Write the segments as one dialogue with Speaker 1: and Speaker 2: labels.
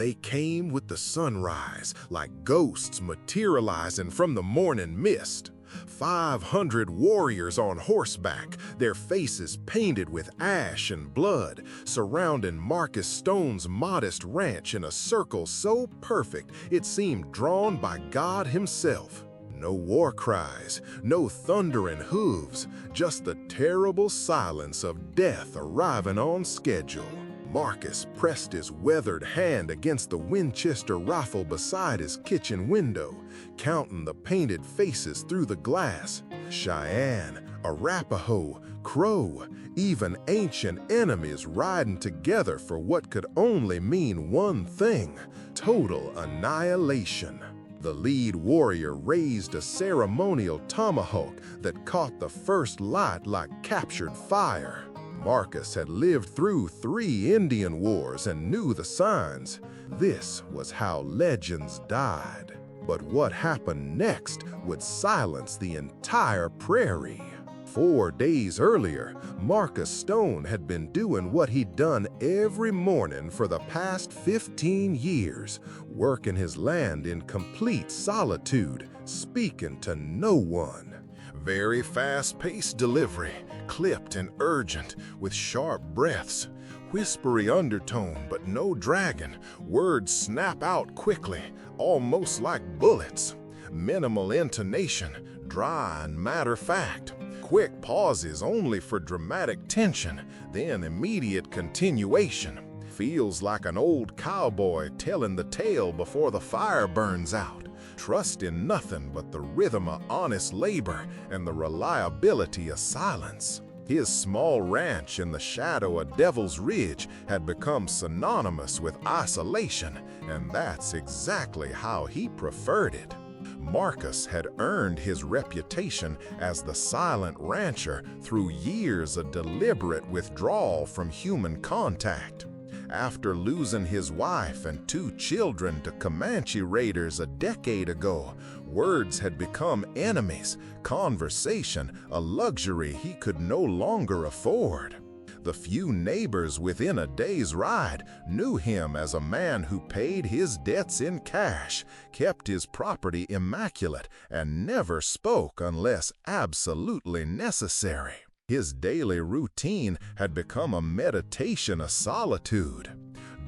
Speaker 1: They came with the sunrise, like ghosts materializing from the morning mist. 500 warriors on horseback, their faces painted with ash and blood, surrounding Marcus Stone's modest ranch in a circle so perfect it seemed drawn by God himself. No war cries, no thundering hooves, just the terrible silence of death arriving on schedule. Marcus pressed his weathered hand against the Winchester rifle beside his kitchen window, counting the painted faces through the glass. Cheyenne, Arapaho, Crow, even ancient enemies riding together for what could only mean one thing: total annihilation. The lead warrior raised a ceremonial tomahawk that caught the first light like captured fire. Marcus had lived through 3 Indian wars and knew the signs. This was how legends died. But what happened next would silence the entire prairie. 4 days earlier, Marcus Stone had been doing what he'd done every morning for the past 15 years, working his land in complete solitude, speaking to no one. Very fast-paced delivery, clipped and urgent, with sharp breaths. Whispery undertone, but no dragon. Words snap out quickly, almost like bullets. Minimal intonation, dry and matter-of-fact. Quick pauses only for dramatic tension, then immediate continuation. Feels like an old cowboy telling the tale before the fire burns out. Trust in nothing but the rhythm of honest labor and the reliability of silence. His small ranch in the shadow of Devil's Ridge had become synonymous with isolation, and that's exactly how he preferred it. Marcus had earned his reputation as the silent rancher through years of deliberate withdrawal from human contact. After losing his wife and 2 children to Comanche raiders a decade ago, words had become enemies, conversation a luxury he could no longer afford. The few neighbors within a day's ride knew him as a man who paid his debts in cash, kept his property immaculate, and never spoke unless absolutely necessary. His daily routine had become a meditation of solitude.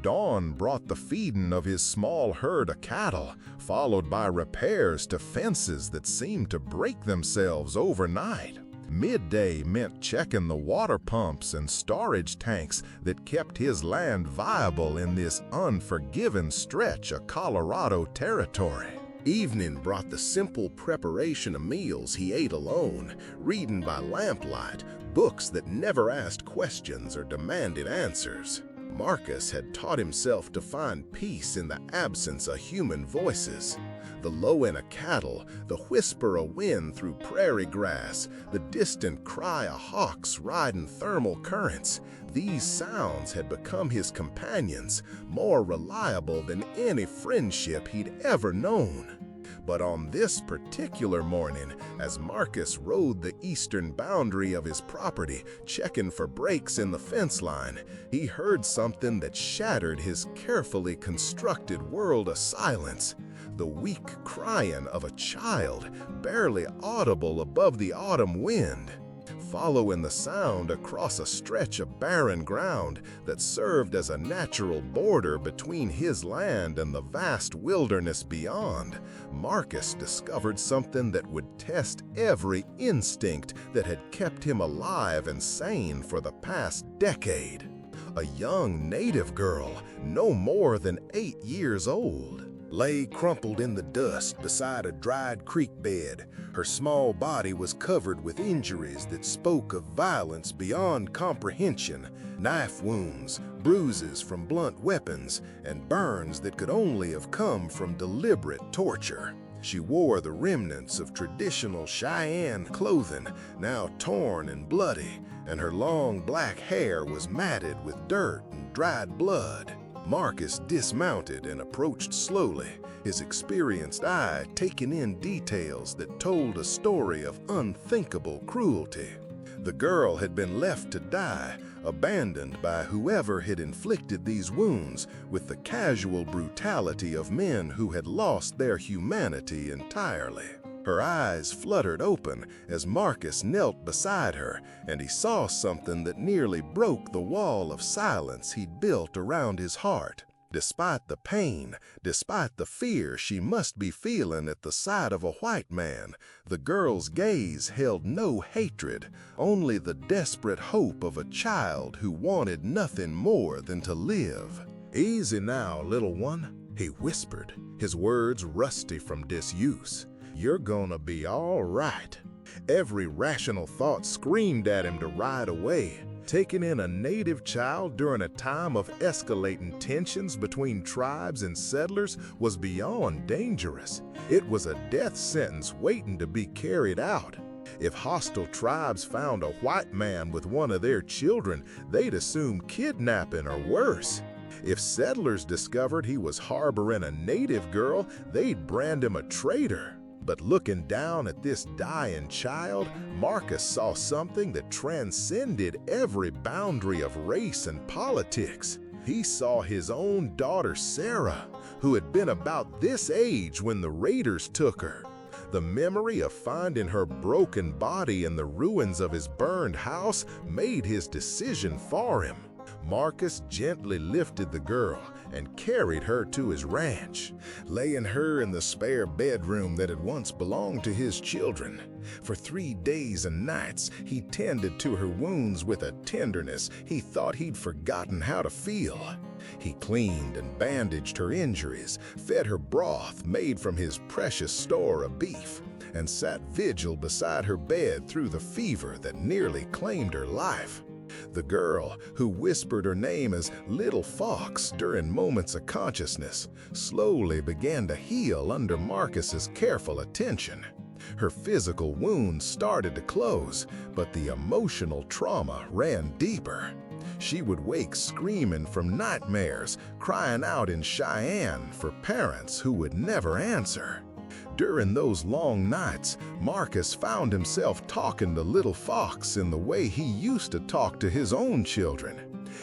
Speaker 1: Dawn brought the feeding of his small herd of cattle, followed by repairs to fences that seemed to break themselves overnight. Midday meant checking the water pumps and storage tanks that kept his land viable in this unforgiving stretch of Colorado territory. Evening brought the simple preparation of meals he ate alone, reading by lamplight, books that never asked questions or demanded answers. Marcus had taught himself to find peace in the absence of human voices. The lowing of cattle, the whisper of wind through prairie grass, the distant cry of hawks riding thermal currents, these sounds had become his companions, more reliable than any friendship he'd ever known. But on this particular morning, as Marcus rode the eastern boundary of his property, checking for breaks in the fence line, he heard something that shattered his carefully constructed world of silence. The weak crying of a child, barely audible above the autumn wind. Following the sound across a stretch of barren ground that served as a natural border between his land and the vast wilderness beyond, Marcus discovered something that would test every instinct that had kept him alive and sane for the past decade. A young native girl, no more than 8 years old, lay crumpled in the dust beside a dried creek bed. Her small body was covered with injuries that spoke of violence beyond comprehension, knife wounds, bruises from blunt weapons, and burns that could only have come from deliberate torture. She wore the remnants of traditional Cheyenne clothing, now torn and bloody, and her long black hair was matted with dirt and dried blood. Marcus dismounted and approached slowly, his experienced eye taking in details that told a story of unthinkable cruelty. The girl had been left to die, abandoned by whoever had inflicted these wounds with the casual brutality of men who had lost their humanity entirely. Her eyes fluttered open as Marcus knelt beside her, and he saw something that nearly broke the wall of silence he'd built around his heart. Despite the pain, despite the fear she must be feeling at the sight of a white man, the girl's gaze held no hatred, only the desperate hope of a child who wanted nothing more than to live. "Easy now, little one," he whispered, his words rusty from disuse. "You're gonna be all right." Every rational thought screamed at him to ride away. Taking in a native child during a time of escalating tensions between tribes and settlers was beyond dangerous. It was a death sentence waiting to be carried out. If hostile tribes found a white man with one of their children, they'd assume kidnapping or worse. If settlers discovered he was harboring a native girl, they'd brand him a traitor. But looking down at this dying child, Marcus saw something that transcended every boundary of race and politics. He saw his own daughter Sarah, who had been about this age when the raiders took her. The memory of finding her broken body in the ruins of his burned house made his decision for him. Marcus gently lifted the girl and carried her to his ranch, laying her in the spare bedroom that had once belonged to his children. For 3 days and nights, he tended to her wounds with a tenderness he thought he'd forgotten how to feel. He cleaned and bandaged her injuries, fed her broth made from his precious store of beef, and sat vigil beside her bed through the fever that nearly claimed her life. The girl, who whispered her name as Little Fox during moments of consciousness, slowly began to heal under Marcus's careful attention. Her physical wounds started to close, but the emotional trauma ran deeper. She would wake screaming from nightmares, crying out in Cheyenne for parents who would never answer. During those long nights, Marcus found himself talking to Little Fox in the way he used to talk to his own children.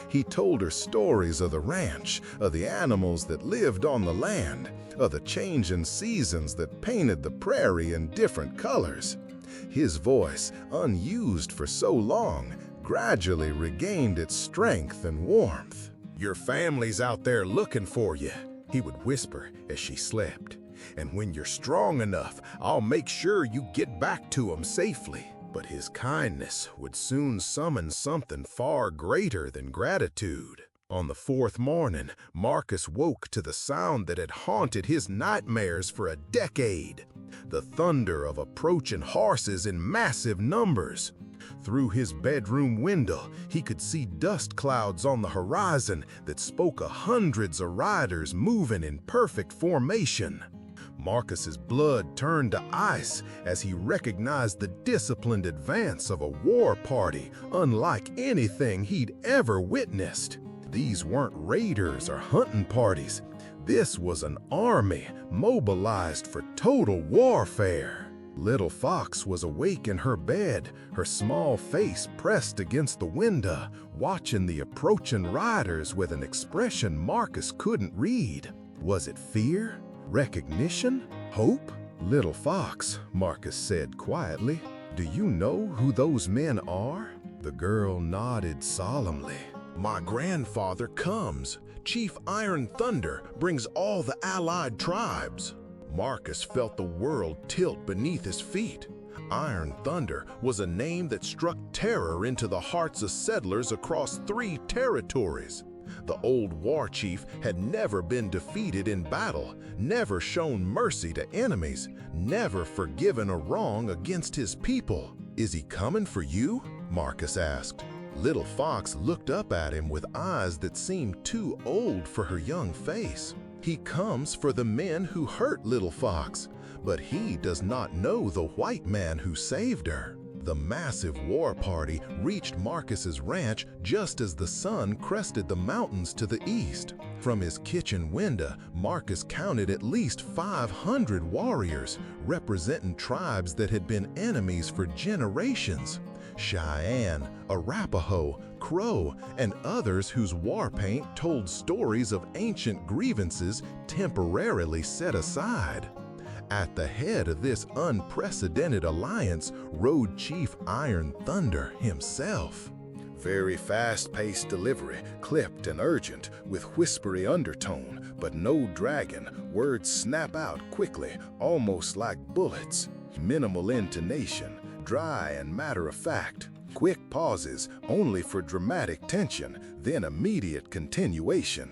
Speaker 1: He told her stories of the ranch, of the animals that lived on the land, of the changing seasons that painted the prairie in different colors. His voice, unused for so long, gradually regained its strength and warmth. "Your family's out there looking for you," he would whisper as she slept. "And when you're strong enough, I'll make sure you get back to 'em safely." But his kindness would soon summon something far greater than gratitude. On the 4th morning, Marcus woke to the sound that had haunted his nightmares for a decade: the thunder of approaching horses in massive numbers. Through his bedroom window, he could see dust clouds on the horizon that spoke of hundreds of riders moving in perfect formation. Marcus's blood turned to ice as he recognized the disciplined advance of a war party unlike anything he'd ever witnessed. These weren't raiders or hunting parties. This was an army mobilized for total warfare. Little Fox was awake in her bed, her small face pressed against the window, watching the approaching riders with an expression Marcus couldn't read. Was it fear? Recognition? Hope? "Little Fox," Marcus said quietly, "do you know who those men are?" The girl nodded solemnly. "My grandfather comes. Chief Iron Thunder brings all the allied tribes." Marcus felt the world tilt beneath his feet. Iron Thunder was a name that struck terror into the hearts of settlers across 3 territories. The old war chief had never been defeated in battle, never shown mercy to enemies, never forgiven a wrong against his people. "Is he coming for you?" Marcus asked. Little Fox looked up at him with eyes that seemed too old for her young face. "He comes for the men who hurt Little Fox, but he does not know the white man who saved her." The massive war party reached Marcus's ranch just as the sun crested the mountains to the east. From his kitchen window, Marcus counted at least 500 warriors, representing tribes that had been enemies for generations. Cheyenne, Arapaho, Crow, and others whose war paint told stories of ancient grievances temporarily set aside. At the head of this unprecedented alliance rode Chief Iron Thunder himself. Very fast-paced delivery, clipped and urgent, with whispery undertone, but no dragon. Words snap out quickly, almost like bullets. Minimal intonation, dry and matter-of-fact. Quick pauses, only for dramatic tension, then immediate continuation.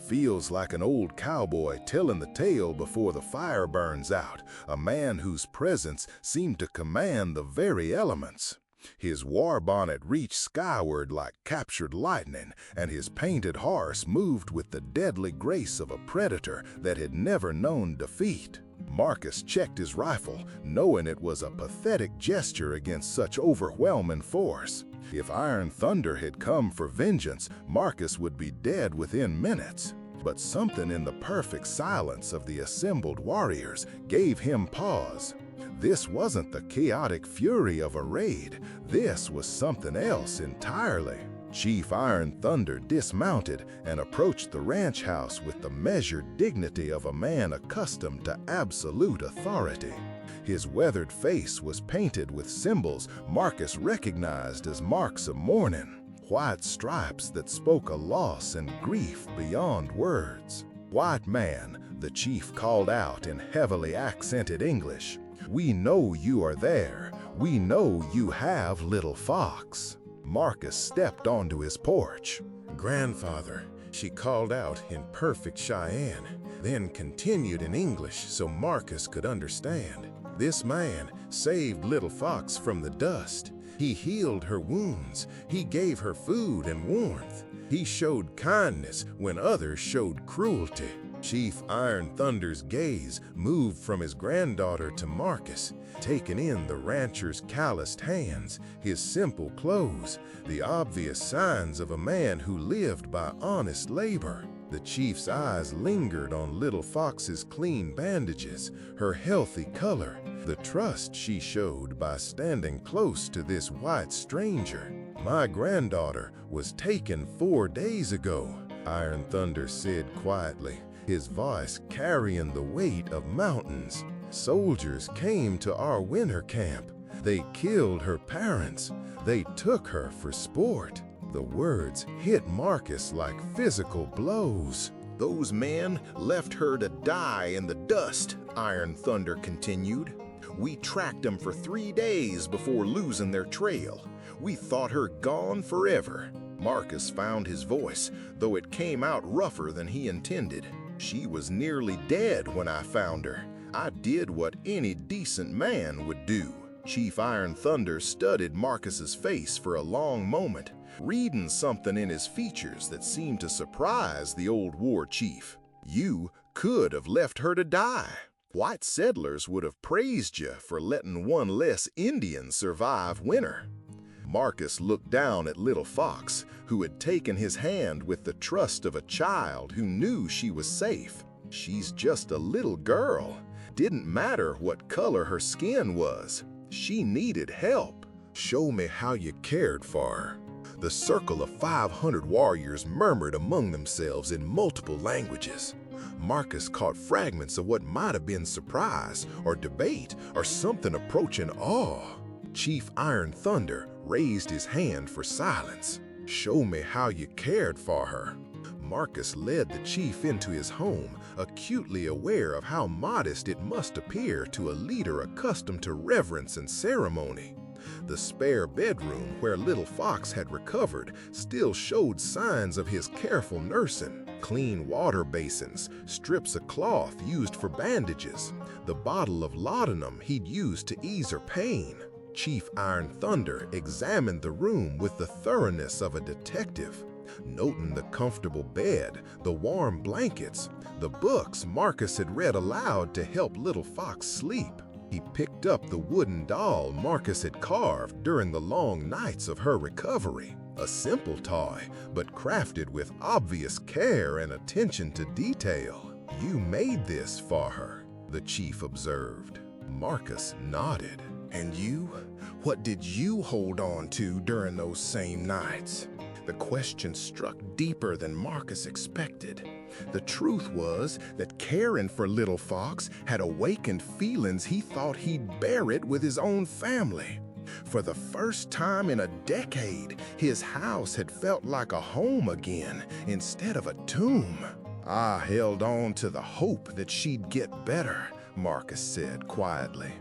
Speaker 1: Feels like an old cowboy telling the tale before the fire burns out, a man whose presence seemed to command the very elements. His war bonnet reached skyward like captured lightning, and his painted horse moved with the deadly grace of a predator that had never known defeat. Marcus checked his rifle, knowing it was a pathetic gesture against such overwhelming force. If Iron Thunder had come for vengeance, Marcus would be dead within minutes. But something in the perfect silence of the assembled warriors gave him pause. This wasn't the chaotic fury of a raid. This was something else entirely. Chief Iron Thunder dismounted and approached the ranch house with the measured dignity of a man accustomed to absolute authority. His weathered face was painted with symbols Marcus recognized as marks of mourning, white stripes that spoke a loss and grief beyond words. "White man," the chief called out in heavily accented English, "we know you are there. We know you have Little Fox." Marcus stepped onto his porch. "Grandfather," she called out in perfect Cheyenne, then continued in English so Marcus could understand. "This man saved Little Fox from the dust. He healed her wounds. He gave her food and warmth. He showed kindness when others showed cruelty." Chief Iron Thunder's gaze moved from his granddaughter to Marcus, taking in the rancher's calloused hands, his simple clothes, the obvious signs of a man who lived by honest labor. The chief's eyes lingered on Little Fox's clean bandages, her healthy color, the trust she showed by standing close to this white stranger. "My granddaughter was taken 4 days ago," Iron Thunder said quietly, his voice carrying the weight of mountains. "Soldiers came to our winter camp. They killed her parents. They took her for sport." The words hit Marcus like physical blows. "Those men left her to die in the dust," Iron Thunder continued. "We tracked them for 3 days before losing their trail. We thought her gone forever." Marcus found his voice, though it came out rougher than he intended. "She was nearly dead when I found her. I did what any decent man would do." Chief Iron Thunder studied Marcus's face for a long moment, reading something in his features that seemed to surprise the old war chief. "You could have left her to die. White settlers would have praised you for letting one less Indian survive winter." Marcus looked down at Little Fox, who had taken his hand with the trust of a child who knew she was safe. "She's just a little girl. Didn't matter what color her skin was. She needed help. Show me how you cared for her." The circle of 500 warriors murmured among themselves in multiple languages. Marcus caught fragments of what might have been surprise or debate or something approaching awe. Chief Iron Thunder raised his hand for silence. "Show me how you cared for her." Marcus led the chief into his home, acutely aware of how modest it must appear to a leader accustomed to reverence and ceremony. The spare bedroom where Little Fox had recovered still showed signs of his careful nursing. Clean water basins, strips of cloth used for bandages, the bottle of laudanum he'd used to ease her pain. Chief Iron Thunder examined the room with the thoroughness of a detective, noting the comfortable bed, the warm blankets, the books Marcus had read aloud to help Little Fox sleep. He picked up the wooden doll Marcus had carved during the long nights of her recovery. A simple toy, but crafted with obvious care and attention to detail. "You made this for her," the chief observed. Marcus nodded. "And you? What did you hold on to during those same nights? The question struck deeper than Marcus expected. The truth was that caring for Little Fox had awakened feelings he thought he'd buried with his own family. For the first time in a decade, his house had felt like a home again instead of a tomb. I held on to the hope that she'd get better, Marcus said quietly.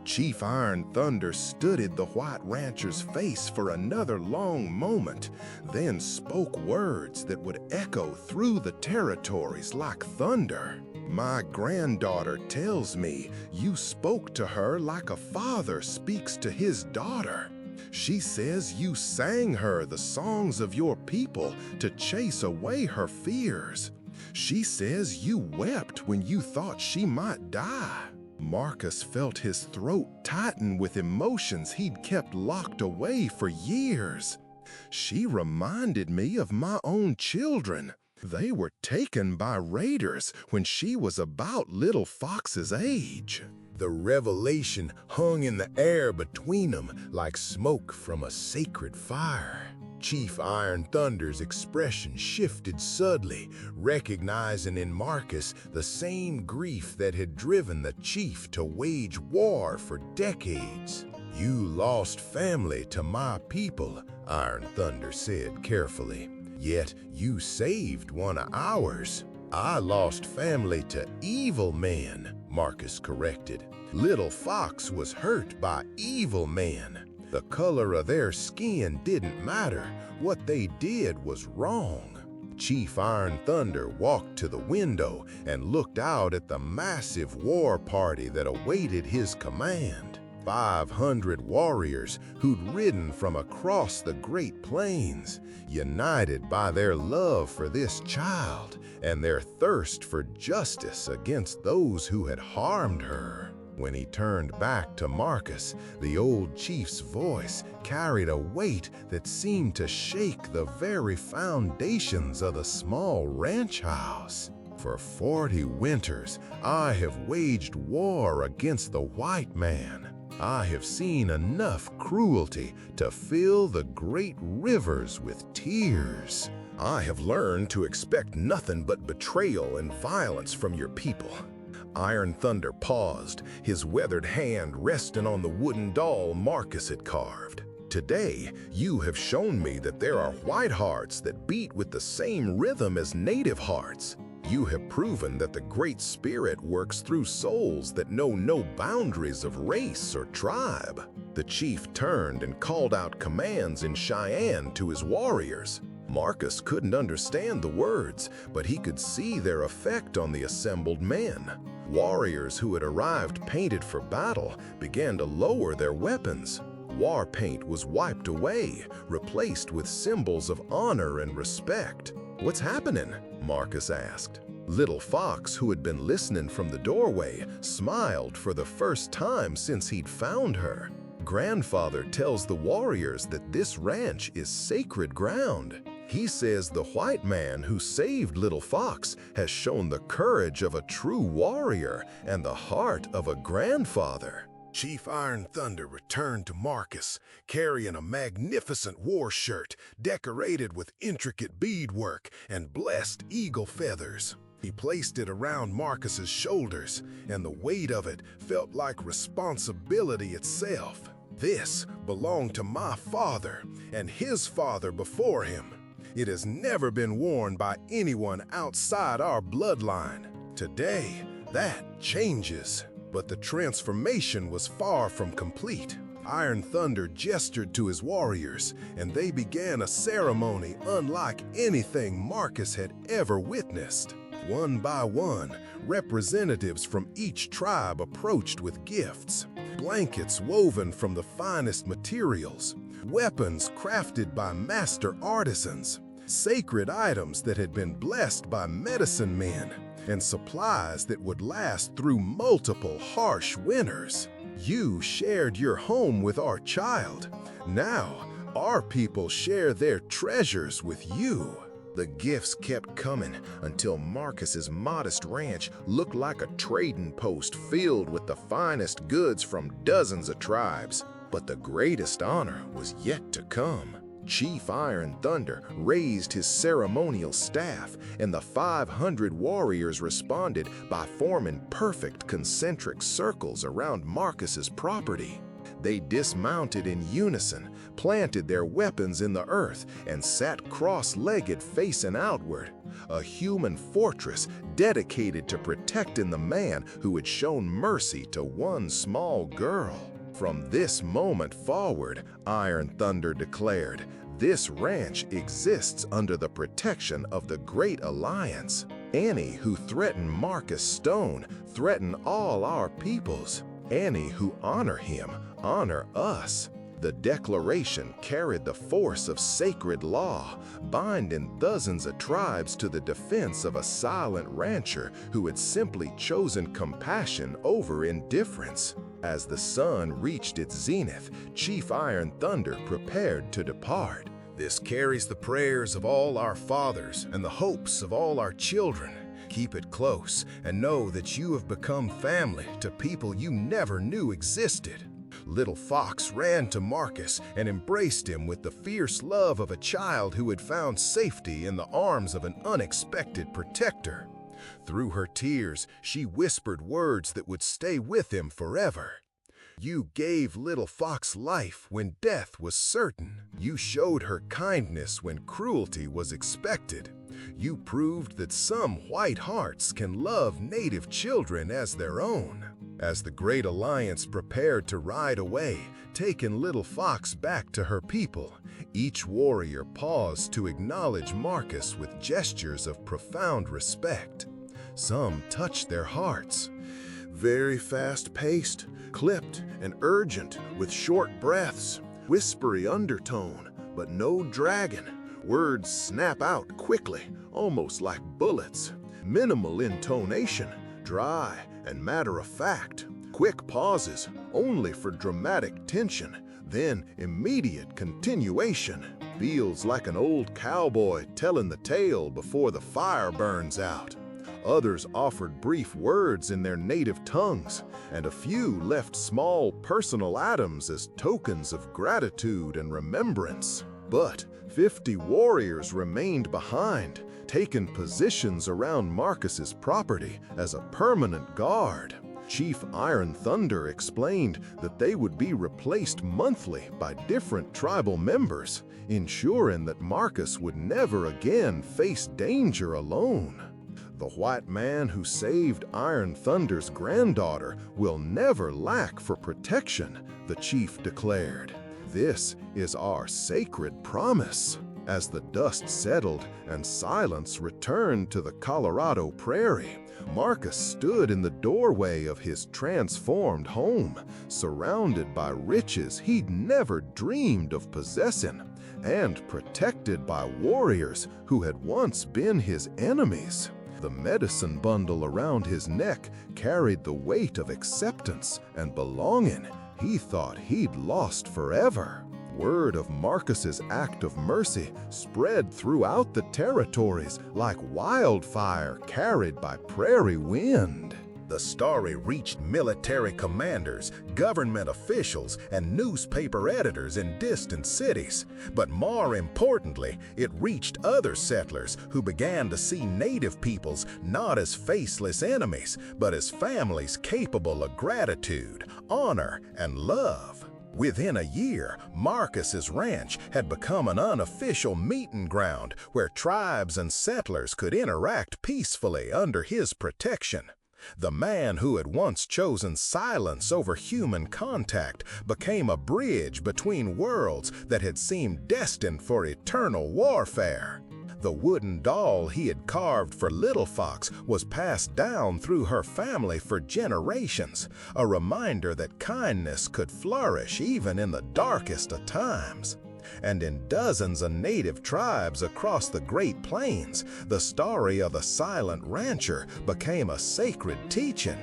Speaker 1: Chief Iron Thunder studied the White Rancher's face for another long moment, then spoke words that would echo through the territories like thunder. My granddaughter tells me you spoke to her like a father speaks to his daughter. She says you sang her the songs of your people to chase away her fears. She says you wept when you thought she might die. Marcus felt his throat tighten with emotions he'd kept locked away for years. She reminded me of my own children. They were taken by raiders when she was about Little Fox's age. The revelation hung in the air between them like smoke from a sacred fire. Chief Iron Thunder's expression shifted subtly, recognizing in Marcus the same grief that had driven the chief to wage war for decades. You lost family to my people, Iron Thunder said carefully. Yet you saved one of ours. I lost family to evil men, Marcus corrected. Little Fox was hurt by evil men. The color of their skin didn't matter. What they did was wrong. Chief Iron Thunder walked to the window and looked out at the massive war party that awaited his command. 500 warriors who'd ridden from across the Great Plains, united by their love for this child and their thirst for justice against those who had harmed her. When he turned back to Marcus, the old chief's voice carried a weight that seemed to shake the very foundations of the small ranch house. For 40 winters, I have waged war against the white man. I have seen enough cruelty to fill the great rivers with tears. I have learned to expect nothing but betrayal and violence from your people. Iron Thunder paused, his weathered hand resting on the wooden doll Marcus had carved. Today, you have shown me that there are white hearts that beat with the same rhythm as native hearts. You have proven that the Great Spirit works through souls that know no boundaries of race or tribe. The chief turned and called out commands in Cheyenne to his warriors. Marcus couldn't understand the words, but he could see their effect on the assembled men. Warriors who had arrived painted for battle began to lower their weapons. War paint was wiped away, replaced with symbols of honor and respect. "What's happening?" Marcus asked. Little Fox, who had been listening from the doorway, smiled for the first time since he'd found her. "Grandfather tells the warriors that this ranch is sacred ground. He says the white man who saved Little Fox has shown the courage of a true warrior and the heart of a grandfather." Chief Iron Thunder returned to Marcus, carrying a magnificent war shirt decorated with intricate beadwork and blessed eagle feathers. He placed it around Marcus's shoulders, and the weight of it felt like responsibility itself. "This belonged to my father and his father before him. It has never been worn by anyone outside our bloodline. Today, that changes." But the transformation was far from complete. Iron Thunder gestured to his warriors, and they began a ceremony unlike anything Marcus had ever witnessed. One by one, representatives from each tribe approached with gifts. Blankets woven from the finest materials, weapons crafted by master artisans, sacred items that had been blessed by medicine men, and supplies that would last through multiple harsh winters. You shared your home with our child. Now, our people share their treasures with you. The gifts kept coming until Marcus's modest ranch looked like a trading post filled with the finest goods from dozens of tribes. But the greatest honor was yet to come. Chief Iron Thunder raised his ceremonial staff, and the 500 warriors responded by forming perfect concentric circles around Marcus's property. They dismounted in unison, planted their weapons in the earth, and sat cross-legged facing outward, a human fortress dedicated to protecting the man who had shown mercy to one small girl. From this moment forward, Iron Thunder declared, this ranch exists under the protection of the Great Alliance. Any who threaten Marcus Stone threaten all our peoples. Any who honor him honor us. The declaration carried the force of sacred law, binding dozens of tribes to the defense of a silent rancher who had simply chosen compassion over indifference. As the sun reached its zenith, Chief Iron Thunder prepared to depart. This carries the prayers of all our fathers and the hopes of all our children. Keep it close and know that you have become family to people you never knew existed. Little Fox ran to Marcus and embraced him with the fierce love of a child who had found safety in the arms of an unexpected protector. Through her tears, she whispered words that would stay with him forever. You gave Little Fox life when death was certain. You showed her kindness when cruelty was expected. You proved that some white hearts can love native children as their own. As the Great Alliance prepared to ride away, taking Little Fox back to her people, each warrior paused to acknowledge Marcus with gestures of profound respect. Some touched their hearts. Very fast-paced, clipped and urgent, with short breaths, whispery undertone, but no dragon. Words snap out quickly, almost like bullets. Minimal intonation, dry and matter-of-fact. Quick pauses, only for dramatic tension, then immediate continuation. Feels like an old cowboy telling the tale before the fire burns out. Others offered brief words in their native tongues, and a few left small personal items as tokens of gratitude and remembrance. But 50 warriors remained behind, taking positions around Marcus's property as a permanent guard. Chief Iron Thunder explained that they would be replaced monthly by different tribal members, ensuring that Marcus would never again face danger alone. The white man who saved Iron Thunder's granddaughter will never lack for protection, the chief declared. This is our sacred promise. As the dust settled and silence returned to the Colorado prairie, Marcus stood in the doorway of his transformed home, surrounded by riches he'd never dreamed of possessing, and protected by warriors who had once been his enemies. The medicine bundle around his neck carried the weight of acceptance and belonging he thought he'd lost forever. Word of Marcus's act of mercy spread throughout the territories like wildfire carried by prairie wind. The story reached military commanders, government officials, and newspaper editors in distant cities. But more importantly, it reached other settlers who began to see native peoples not as faceless enemies, but as families capable of gratitude, honor, and love. Within a year, Marcus's ranch had become an unofficial meeting ground where tribes and settlers could interact peacefully under his protection. The man who had once chosen silence over human contact became a bridge between worlds that had seemed destined for eternal warfare. The wooden doll he had carved for Little Fox was passed down through her family for generations, a reminder that kindness could flourish even in the darkest of times. And in dozens of native tribes across the Great Plains, the story of the silent rancher became a sacred teaching,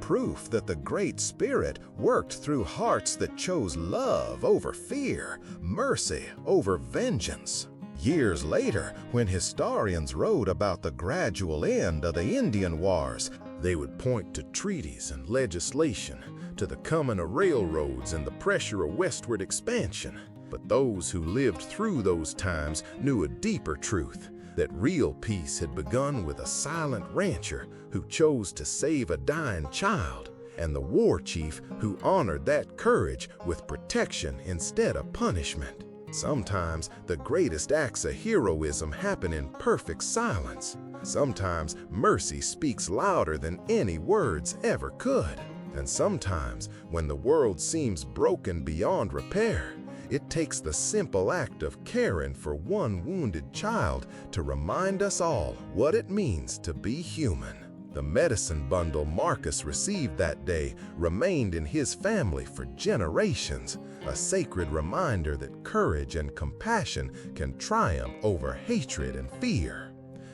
Speaker 1: proof that the Great Spirit worked through hearts that chose love over fear, mercy over vengeance. Years later, when historians wrote about the gradual end of the Indian Wars, they would point to treaties and legislation, to the coming of railroads and the pressure of westward expansion. But those who lived through those times knew a deeper truth, that real peace had begun with a silent rancher who chose to save a dying child, and the war chief who honored that courage with protection instead of punishment. Sometimes the greatest acts of heroism happen in perfect silence. Sometimes mercy speaks louder than any words ever could. And sometimes, when the world seems broken beyond repair, it takes the simple act of caring for one wounded child to remind us all what it means to be human. The medicine bundle Marcus received that day remained in his family for generations, a sacred reminder that courage and compassion can triumph over hatred and fear.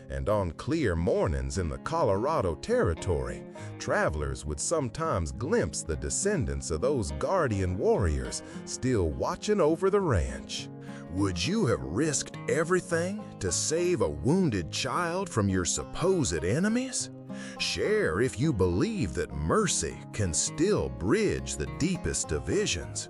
Speaker 1: And on clear mornings in the Colorado Territory, travelers would sometimes glimpse the descendants of those guardian warriors still watching over the ranch. Would you have risked everything to save a wounded child from your supposed enemies? Share if you believe that mercy can still bridge the deepest divisions.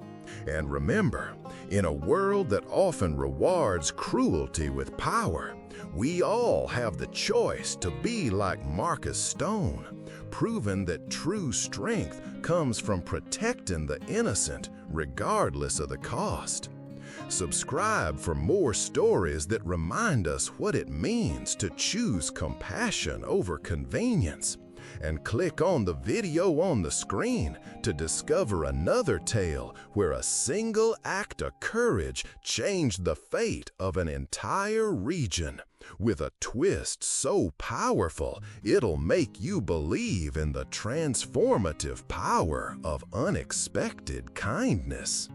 Speaker 1: And remember, in a world that often rewards cruelty with power, we all have the choice to be like Marcus Stone, proving that true strength comes from protecting the innocent regardless of the cost. Subscribe for more stories that remind us what it means to choose compassion over convenience. And click on the video on the screen to discover another tale where a single act of courage changed the fate of an entire region, with a twist so powerful it'll make you believe in the transformative power of unexpected kindness.